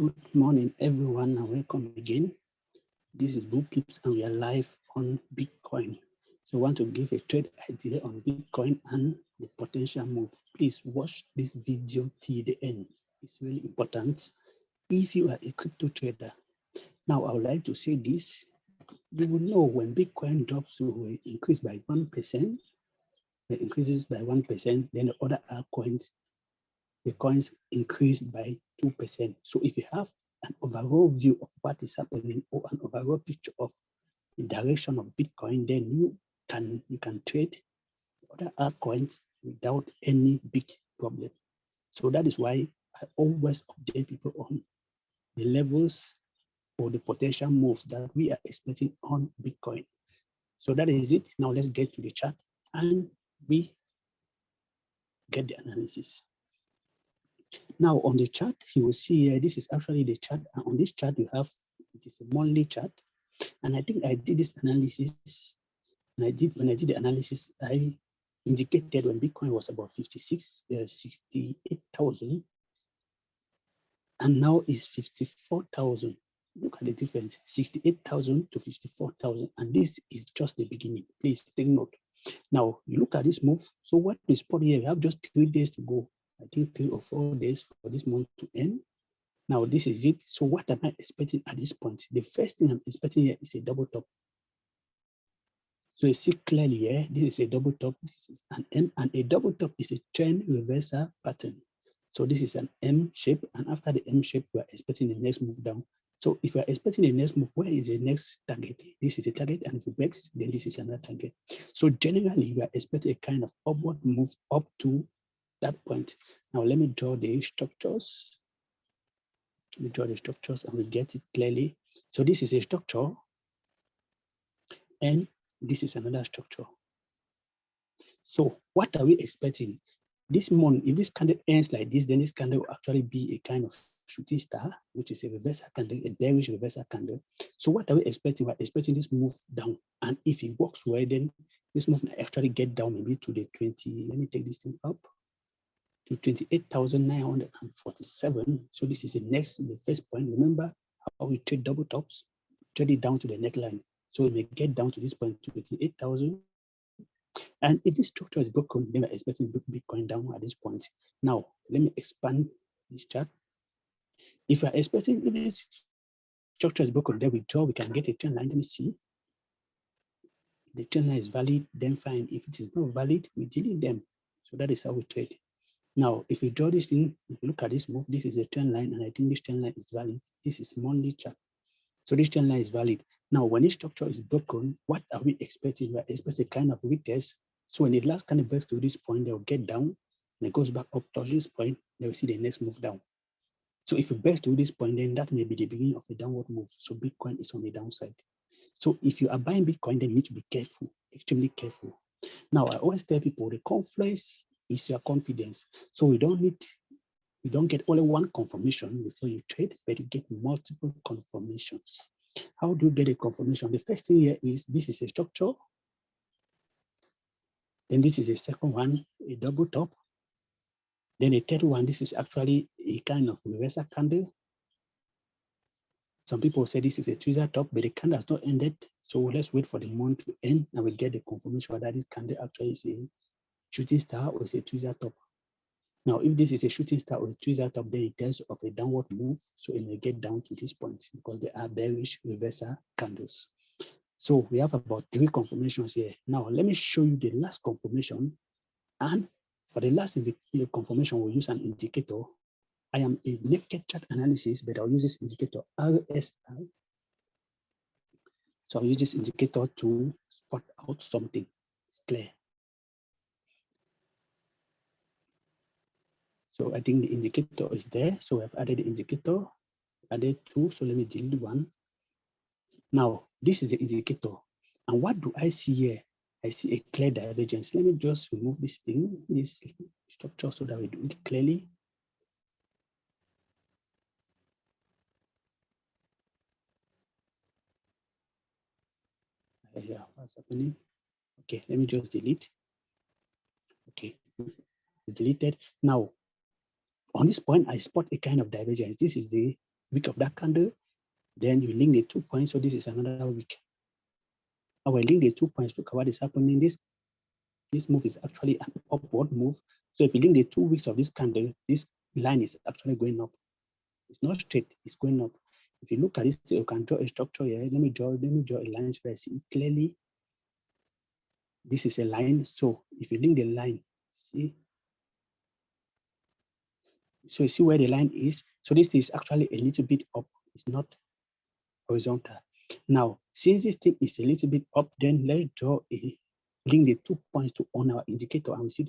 Good morning, everyone, and welcome again. This is Bookkeeps, and we are live on Bitcoin. So, I want to give a trade idea on Bitcoin and the potential move. Please watch this video till the end. It's really important if you are a crypto trader. Now, I would like to say this. You will know when Bitcoin drops to increase by 1%, it increases by 1%, then the other altcoins, the coins increase by 2%. So if you have an overall view of what is happening or an overall picture of the direction of Bitcoin, then you can trade other altcoins without any big problem. So that is why I always update people on the levels or the potential moves that we are expecting on Bitcoin. So that is it. Now let's get to the chart and we get the analysis. Now on the chart, you will see this is actually the chart. And on this chart, you have, it is a monthly chart. And I think I did this analysis. And when I did the analysis, I indicated when Bitcoin was about 68,000. And now it's 54,000. Look at the difference, 68,000 to 54,000. And this is just the beginning. Please take note. Now, you look at this move. So what is spot here? We have just 3 days to go. I think 3 or 4 days for this month to end. Now, this is it. So what am I expecting at this point? The first thing I'm expecting here is a double top. So you see clearly here, this is a double top, this is an M, and a double top is a trend reversal pattern. So this is an M shape, and after the M shape, we are expecting the next move down. So if you are expecting the next move, where is the next target? This is a target, and if it breaks, then this is another target. So generally, we are expecting a kind of upward move up to that point. Now, let me draw the structures. Let me draw the structures, and we get it clearly. So this is a structure, and this is another structure. So what are we expecting? This month, if this candle ends like this, then this candle will actually be a kind of shooting star, which is a reversal candle, a bearish reversal candle. So what are we expecting? We're expecting this move down. And if it works well, then this move may actually get down maybe to the 20, let me take this thing up, to 28,947. So this is the first point. Remember how we trade double tops, trade it down to the neckline. So we may get down to this point, to 28,000. And if this structure is broken, then we're expecting Bitcoin down at this point. Now, let me expand this chart. If we're expecting, if this structure is broken, then we can get a trend line. Let me see. The trend line is valid, then fine. If it is not valid, we delete them. So that is how we trade. Now, if we draw this thing, if you look at this move, this is a trend line, and I think this trend line is valid. This is monthly chart. So this trend line is valid. Now, when this structure is broken, what are we expecting? We're expecting a kind of retest. So when the last candle breaks to this point, they'll get down, and it goes back up to this point, they will see the next move down. So if it breaks to this point, then that may be the beginning of a downward move. So Bitcoin is on the downside. So if you are buying Bitcoin, then you need to be careful, extremely careful. Now, I always tell people the confluence is your confidence. So you don't get only one confirmation before you trade, but you get multiple confirmations. How do you get a confirmation? The first thing here is this is a structure. Then this is a second one, a double top. Then a third one, this is actually a kind of reversal candle. Some people say this is a tweezer top, but the candle has not ended. So let's wait for the month to end and we get the confirmation that this candle actually is a shooting star or is a tweezer top. Now, if this is a shooting star or a tweezer top, then it tells of a downward move. So it may get down to this point because they are bearish reversal candles. So we have about 3 confirmations here. Now, let me show you the last confirmation. And for the last confirmation, we'll use an indicator. I am a naked chart analysis, but I'll use this indicator RSI. So I'll use this indicator to spot out something. It's clear. So I think the indicator is there. So we have added the indicator, added 2. So let me delete 1. Now, this is the indicator. And what do I see here? I see a clear divergence. Let me just remove this thing, this structure, so that we do it clearly. Yeah, what's happening? Okay, let me just delete. Okay, deleted. Now, on this point, I spot a kind of divergence. This is the week of that candle, then you link the 2 points. So this is another week. I will link the 2 points. Look at what is happening. This move is actually an upward move. So if you link the 2 weeks of this candle, this line is actually going up. It's not straight, it's going up. If you look at this, you can draw a structure here. Let me draw a line so I see clearly. This is a line. So if you link the line, see. So you see where the line is. So this is actually a little bit up. It's not horizontal. Now, since this thing is a little bit up, then let's draw a link the 2 points to on our indicator and we see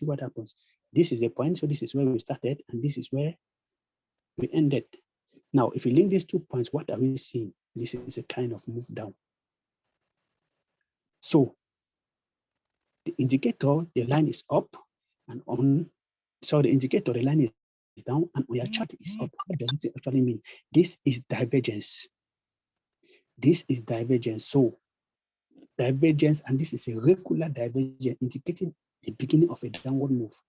what happens. This is the point. So this is where we started and this is where we ended. Now, if you link these 2 points, what are we seeing? This is a kind of move down. So the indicator, the line is up and on. So the indicator, the line is down and your chart is up. What does it actually mean? This is divergence. This is divergence. So divergence, and this is a regular divergence indicating the beginning of a downward move.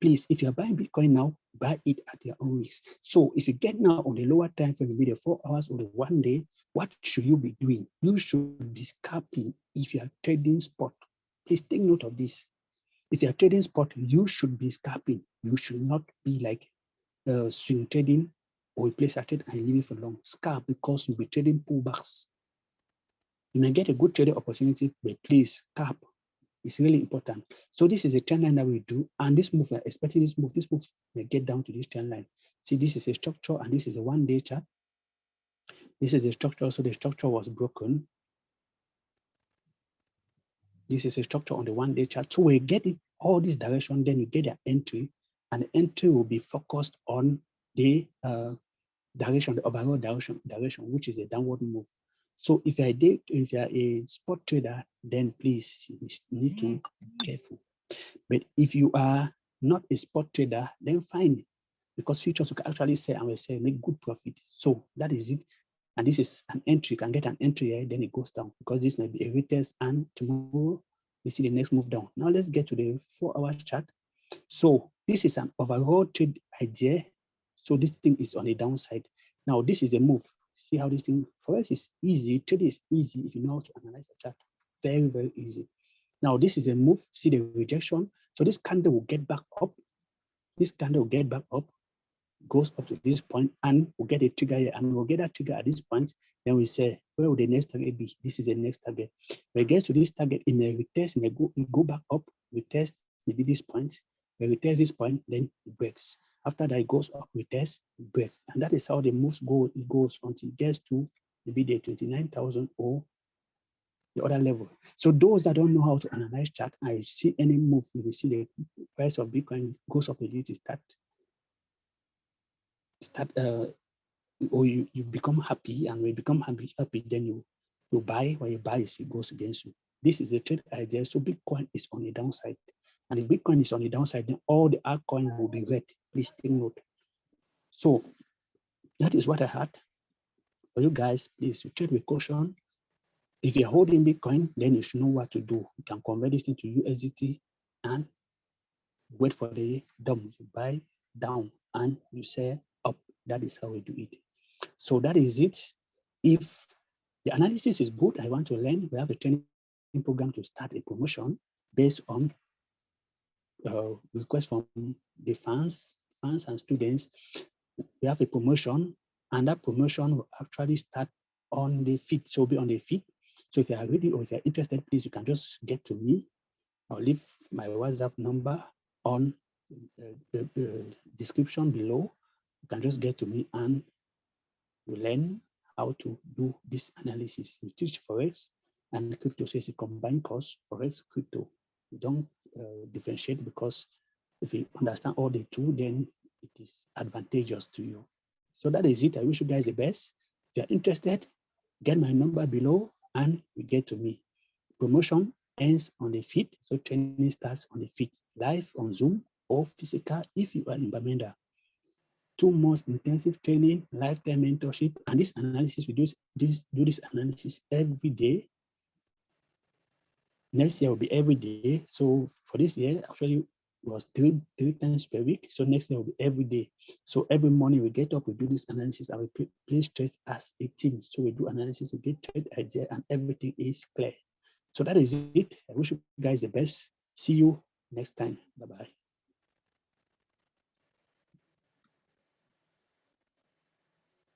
Please, if you're buying Bitcoin now, buy it at your own risk. So if you get now on the lower time frame, maybe the 4 hours or the 1 day, what should you be doing? You should be scalping if you are trading spot. Please take note of this. If you are trading spot, you should be scalping. You should not be like swing trading or place a trade and leave it for long. Scalp because you'll be trading pullbacks. You may get a good trading opportunity, but please scalp. It's really important. So this is a trend line that we do, and this move, we're expecting this move may get down to this trend line. See, this is a structure, and this is a 1 day chart. This is a structure, so the structure was broken. This is a structure on the 1 day chart. So we get it all this direction, then you get an entry, and the entry will be focused on the direction, the overall direction, which is a downward move. So if you're a spot trader, then please you need to be careful. But if you are not a spot trader, then fine, because futures you can actually sell and we say make good profit. So that is it. And this is an entry. You can get an entry here, then it goes down because this might be a retest, and tomorrow we see the next move down. Now let's get to the 4 hour chart. So this is an overall trade idea. So this thing is on the downside. Now this is a move. See how this thing for us is easy. Trade is easy if you know how to analyze the chart. Very, very easy. Now this is a move. See the rejection. So this candle will get back up. This candle will get back up, goes up to this point, and we'll get a trigger here, and we'll get that trigger at this point. Then we say, where will the next target be? This is the next target. When it gets to this target, in a retest, we go back up, retest maybe this point. When we retest this point, then it breaks. After that, it goes up, retest, it breaks. And that is how the moves go. It goes until it gets to maybe the 29,000 or the other level. So those that don't know how to analyze chart, I see any move, if you see the price of Bitcoin goes up a little, or you become happy, and when you become happy, then you buy. When you buy, it goes against you. This is a trade idea. So Bitcoin is on the downside. And if Bitcoin is on the downside, then all the altcoins will be red. Please take note. So that is what I had for you guys. Please to trade with caution. If you're holding Bitcoin, then you should know what to do. You can convert this into USDT and wait for the dump. You buy down and you sell up. That is how we do it. So that is it. If the analysis is good, I want to learn, we have a training program to start a promotion based on requests from the fans and students. We have a promotion, and that promotion will actually start on the feed. So be on the feed. So if you are ready or if you're interested, please, you can just get to me. I'll leave my WhatsApp number on the description below. You can just get to me and we learn how to do this analysis. We teach Forex and crypto. So it's a combined course, Forex, crypto. We don't differentiate, because if you understand all the two, then it is advantageous to you. So that is it. I wish you guys the best. If you're interested, get my number below and you get to me. Promotion ends on the 5th. So training starts on the 5th, live on Zoom or physical if you are in Bamenda. 2 months intensive training, lifetime mentorship, and this analysis, we do this analysis every day. Next year will be every day. So for this year, actually, was three times per week. So next year will be every day. So every morning we get up, we do this analysis, and we place trades as a team. So we do analysis, we get trade idea, and everything is clear. So that is it. I wish you guys the best. See you next time. Bye-bye.